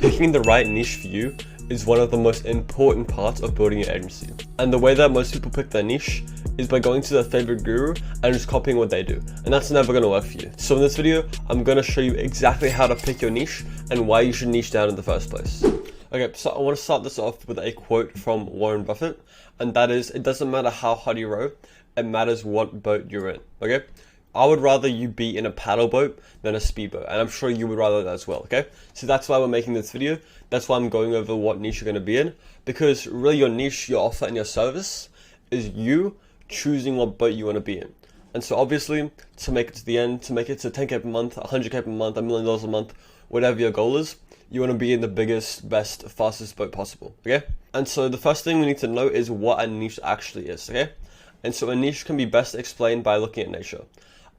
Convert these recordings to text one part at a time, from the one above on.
Picking the right niche for you is one of the most important parts of building your agency. And the way that most people pick their niche is by going to their favorite guru and just copying what they do. And that's never gonna work for you. So in this video, I'm gonna show you exactly how to pick your niche and why you should niche down in the first place. Okay, so I want to start this off with a quote from Warren Buffett, and that is, it doesn't matter how hard you row, it matters what boat you're in, okay? I would rather you be in a paddle boat than a speedboat, and I'm sure you would rather that as well, okay? So that's why we're making this video. That's why I'm going over what niche you're going to be in, because really your niche, your offer, and your service is you choosing what boat you want to be in. And so obviously, to make it to the end, to make it to 10K per month, 100K per month, $1 million a month, whatever your goal is, you want to be in the biggest, best, fastest boat possible, okay? And so the first thing we need to know is what a niche actually is, okay? And so a niche can be best explained by looking at nature.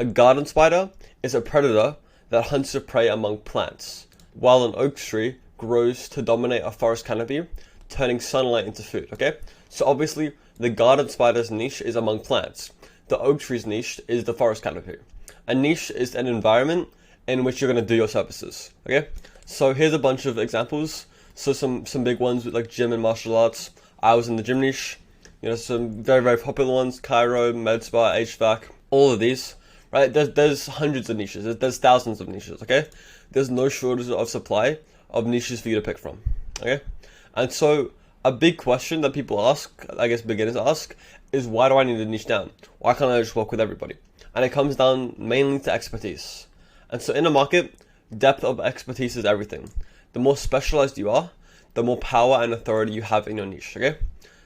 A garden spider is a predator that hunts the prey among plants, while an oak tree grows to dominate a forest canopy, turning sunlight into food, okay? So obviously, the garden spider's niche is among plants. The oak tree's niche is the forest canopy. A niche is an environment in which you're going to do your services, okay? So here's a bunch of examples. So some big ones with like gym and martial arts. I was in the gym niche. You know, some very, very popular ones, Chiro, med spa, HVAC, all of these, right? There's hundreds of niches. There's thousands of niches, okay? There's no shortage of supply of niches for you to pick from, okay? And so a big question that people ask, I guess beginners ask, is why do I need to niche down? Why can't I just work with everybody? And it comes down mainly to expertise. And so in a market, depth of expertise is everything. The more specialized you are, the more power and authority you have in your niche, okay?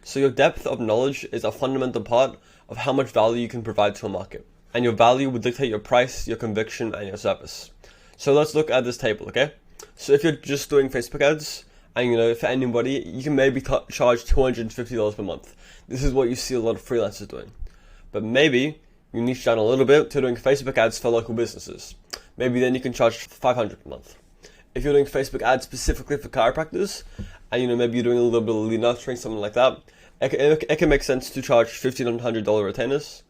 So your depth of knowledge is a fundamental part of how much value you can provide to a market. And your value will dictate your price, your conviction, and your service. So let's look at this table, okay? So if you're just doing Facebook ads, and you know, for anybody, you can maybe charge $250 per month. This is what you see a lot of freelancers doing. But maybe you niche down a little bit to doing Facebook ads for local businesses. Maybe then you can charge $500 per month. If you're doing Facebook ads specifically for chiropractors, and you know, maybe you're doing a little bit of lead nurturing, something like that, it can make sense to charge $1,500 retainers.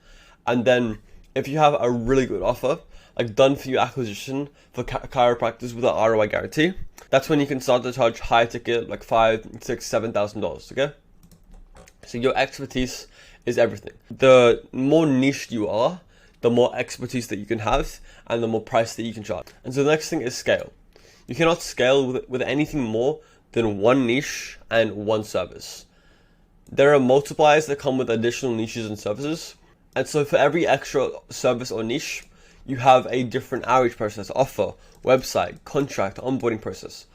And then if you have a really good offer, like done for you acquisition for chiropractors with an ROI guarantee, that's when you can start to charge high ticket, like $5,000, $6,000, $7,000, okay? So your expertise is everything. The more niche you are, the more expertise that you can have, and the more price that you can charge. And so the next thing is scale. You cannot scale with anything more than one niche and one service. There are multipliers that come with additional niches and services. And so for every extra service or niche, you have a different outreach process, offer, website, contract, onboarding process.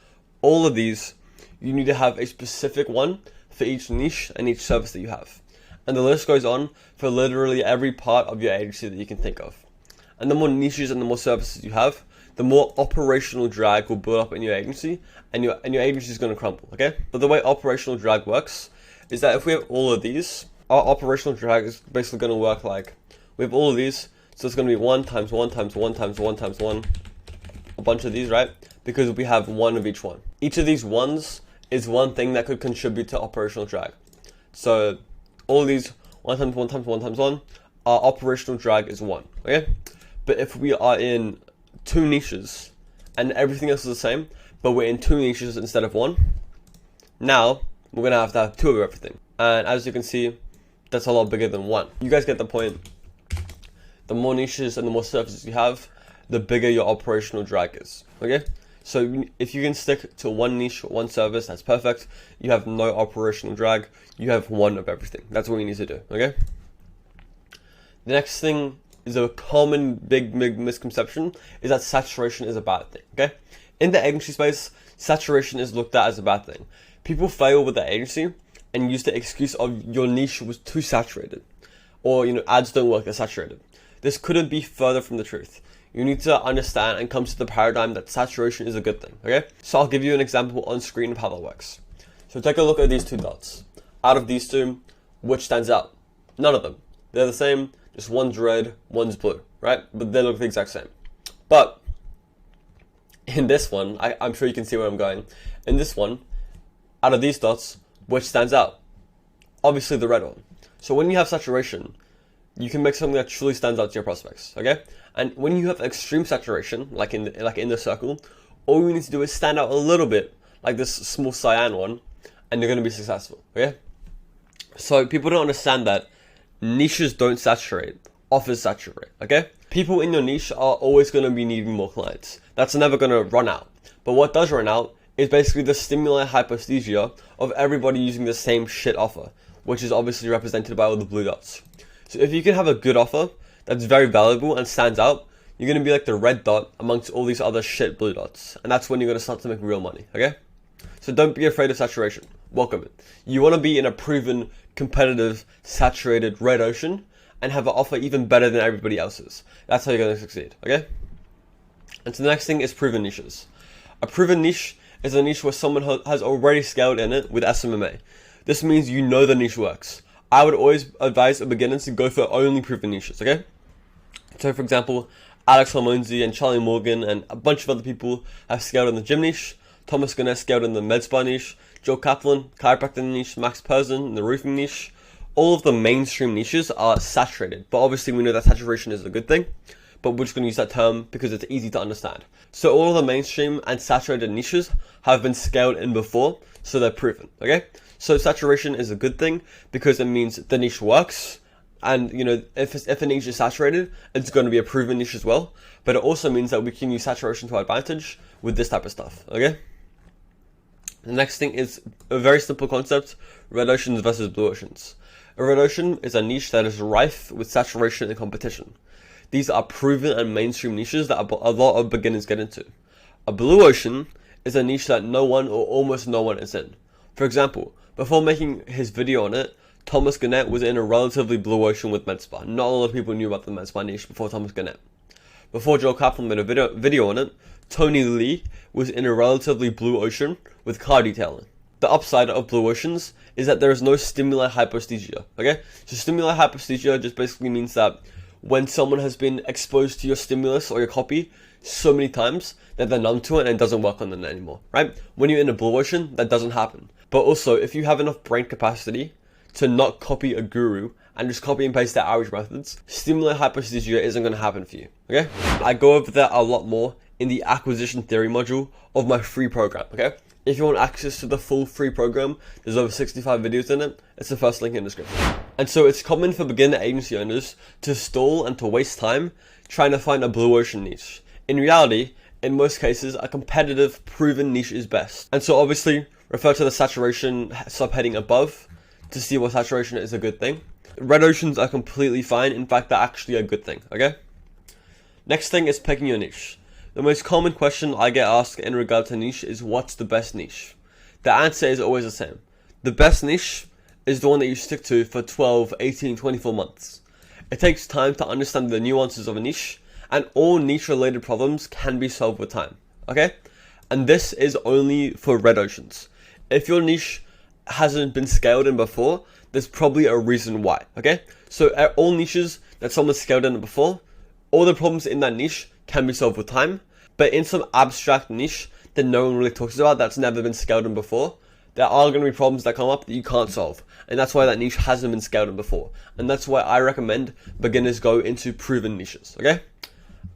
All of these, you need to have a specific one for each niche and each service that you have. And the list goes on for literally every part of your agency that you can think of. And the more niches and the more services you have, the more operational drag will build up in your agency, and your agency is going to crumble, okay? But the way operational drag works is that if we have all of these, our operational drag is basically going to work like, we have all of these, so it's going to be 1 times 1 times 1 times 1 times 1, a bunch of these, right? Because we have one of each one. Each of these ones is one thing that could contribute to operational drag. So all of these 1 times 1 times 1 times 1, our operational drag is 1, okay? But if we are in 2 niches and everything else is the same, but we're in 2 niches instead of 1, now we're going to have 2 of everything. And as you can see, that's a lot bigger than 1. You guys get the point. The more niches and the more services you have, the bigger your operational drag is, okay? So if you can stick to one niche, one service, that's perfect. You have no operational drag. You have one of everything. That's what you need to do, okay? The next thing is a common big misconception is that saturation is a bad thing, okay? In the agency space, saturation is looked at as a bad thing. People fail with their agency and use the excuse of your niche was too saturated, or you know, ads don't work, they're saturated. This couldn't be further from the truth. You need to understand and come to the paradigm that saturation is a good thing, okay? So I'll give you an example on screen of how that works. So take a look at these 2 dots. Out of these 2, which stands out? None of them. They're the same, just one's red, one's blue, right? But they look the exact same. But in this one, I'm sure you can see where I'm going. In this one, out of these dots, which stands out? Obviously the red one. So when you have saturation, you can make something that truly stands out to your prospects, okay? And when you have extreme saturation, like in the circle, all you need to do is stand out a little bit, like this small cyan one, and you're going to be successful, okay? So people don't understand that niches don't saturate, offers saturate, okay? People in your niche are always going to be needing more clients. That's never going to run out. But what does run out is basically the stimuli hyperesthesia of everybody using the same shit offer, which is obviously represented by all the blue dots. So if you can have a good offer that's very valuable and stands out, you're going to be like the red dot amongst all these other shit blue dots. And that's when you're going to start to make real money, okay? So don't be afraid of saturation. Welcome it. You want to be in a proven, competitive, saturated red ocean and have an offer even better than everybody else's. That's how you're going to succeed, okay? And so the next thing is proven niches. A proven niche is a niche where someone has already scaled in it with SMMA. This means you know the niche works. I would always advise a beginner to go for only proven niches, okay? So for example, Alex Hormozy and Charlie Morgan and a bunch of other people have scaled in the gym niche. Thomas Gannett scaled in the med spa niche. Joe Kaplan, chiropractor niche. Max Persson in the roofing niche. All of the mainstream niches are saturated, but obviously we know that saturation is a good thing, but we're just going to use that term because it's easy to understand. So all of the mainstream and saturated niches have been scaled in before, so they're proven, okay? So saturation is a good thing because it means the niche works, and you know, if a niche is saturated, it's going to be a proven niche as well, but it also means that we can use saturation to our advantage with this type of stuff, okay? The next thing is a very simple concept: red oceans versus blue oceans. A red ocean is a niche that is rife with saturation and competition. These are proven and mainstream niches that a lot of beginners get into. A blue ocean is a niche that no one or almost no one is in. For example, before making his video on it, Thomas Gannett was in a relatively blue ocean with med spa. Not a lot of people knew about the med spa niche before Thomas Gannett. Before Joe Kaplan made a video on it, Tony Lee was in a relatively blue ocean with car detailing. The upside of blue oceans is that there is no stimuli hyperesthesia, okay? So stimuli hyperesthesia just basically means that when someone has been exposed to your stimulus or your copy so many times that they're numb to it and it doesn't work on them anymore, right? When you're in a blue ocean, that doesn't happen. But also, if you have enough brain capacity to not copy a guru and just copy and paste their average methods, stimuli hyperesthesia isn't going to happen for you, okay? I go over that a lot more in the acquisition theory module of my free program, okay? If you want access to the full free program, there's over 65 videos in it. It's the first link in the description. And so it's common for beginner agency owners to stall and to waste time trying to find a blue ocean niche. In reality, in most cases, a competitive, proven niche is best. And so obviously, refer to the saturation subheading above to see what saturation is a good thing. Red oceans are completely fine. In fact, they're actually a good thing, okay? Next thing is picking your niche. The most common question I get asked in regard to niche is, what's the best niche? The answer is always the same. The best niche is the one that you stick to for 12, 18, 24 months. It takes time to understand the nuances of a niche, and all niche related problems can be solved with time, okay? And this is only for red oceans. If your niche hasn't been scaled in before, there's probably a reason why, okay? So all niches that someone's scaled in before, all the problems in that niche can be solved with time. But in some abstract niche that no one really talks about, that's never been scaled in before, there are going to be problems that come up that you can't solve. And that's why that niche hasn't been scaled in before. And that's why I recommend beginners go into proven niches, okay?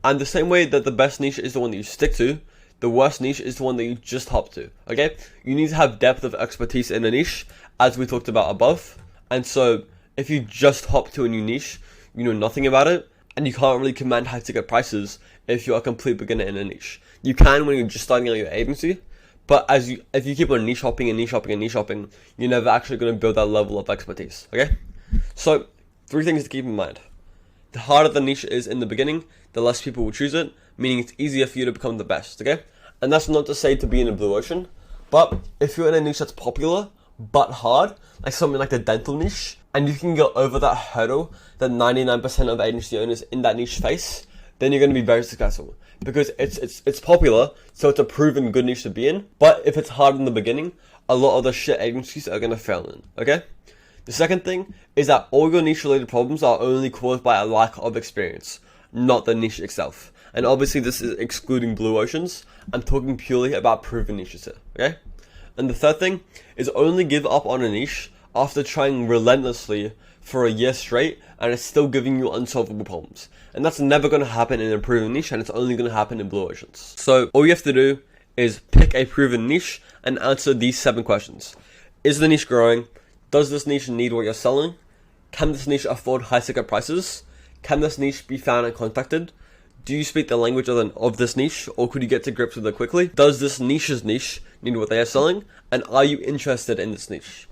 And the same way that the best niche is the one that you stick to, the worst niche is the one that you just hop to, okay? You need to have depth of expertise in a niche, as we talked about above. And so if you just hop to a new niche, you know nothing about it, and you can't really command high ticket prices if you're a complete beginner in a niche. You can when you're just starting out your agency, but if you keep on niche hopping and niche hopping and niche hopping, you're never actually going to build that level of expertise, okay? So 3 things to keep in mind. The harder the niche is in the beginning, the less people will choose it, meaning it's easier for you to become the best, okay? And that's not to say to be in a blue ocean, but if you're in a niche that's popular but hard, like something like the dental niche, and you can get over that hurdle that 99% of agency owners in that niche face, then you're going to be very successful. Because it's popular, so it's a proven good niche to be in. But if it's hard in the beginning, a lot of the shit agencies are going to fail in, okay? The second thing is that all your niche related problems are only caused by a lack of experience, not the niche itself. And obviously this is excluding blue oceans. I'm talking purely about proven niches here, okay? And the third thing is only give up on a niche after trying relentlessly for a year straight and it's still giving you unsolvable problems. And that's never going to happen in a proven niche, and it's only going to happen in blue oceans. So all you have to do is pick a proven niche and answer these 7 questions. Is the niche growing? Does this niche need what you're selling? Can this niche afford high ticket prices? Can this niche be found and contacted? Do you speak the language of this niche, or could you get to grips with it quickly? Does this niche's niche need what they are selling? And are you interested in this niche?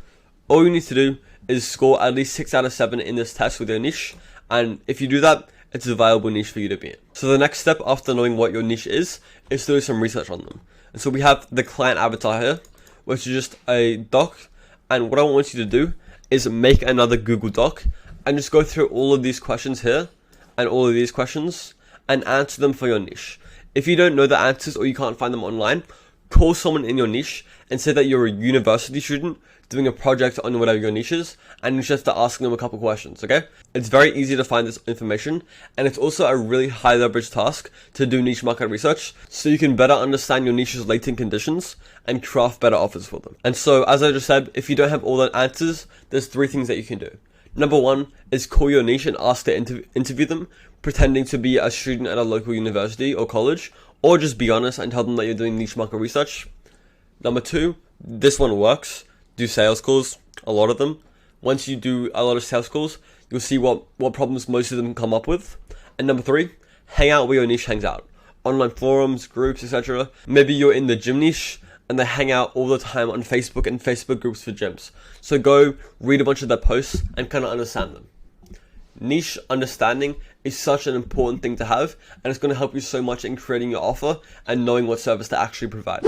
All you need to do is score at least 6 out of 7 in this test with your niche, and if you do that, it's a viable niche for you to be in. So the next step after knowing what your niche is to do some research on them. And so we have the client avatar here, which is just a doc, and what I want you to do is make another Google Doc and just go through all of these questions here and all of these questions and answer them for your niche. If you don't know the answers or you can't find them online, call someone in your niche and say that you're a university student doing a project on whatever your niche is, and you just start asking them a couple questions, okay? It's very easy to find this information, and it's also a really high leverage task to do niche market research, so you can better understand your niche's latent conditions and craft better offers for them. And so, as I just said, if you don't have all the answers, there's 3 things that you can do. Number 1 is call your niche and ask to interview them, pretending to be a student at a local university or college, or just be honest and tell them that you're doing niche market research. Number 2, this one works. Do sales calls, a lot of them. Once you do a lot of sales calls, you'll see what problems most of them come up with. And number 3, hang out where your niche hangs out. Online forums, groups, etc. Maybe you're in the gym niche and they hang out all the time on Facebook and Facebook groups for gyms. So go read a bunch of their posts and kind of understand them. Niche understanding is such an important thing to have, and it's going to help you so much in creating your offer and knowing what service to actually provide.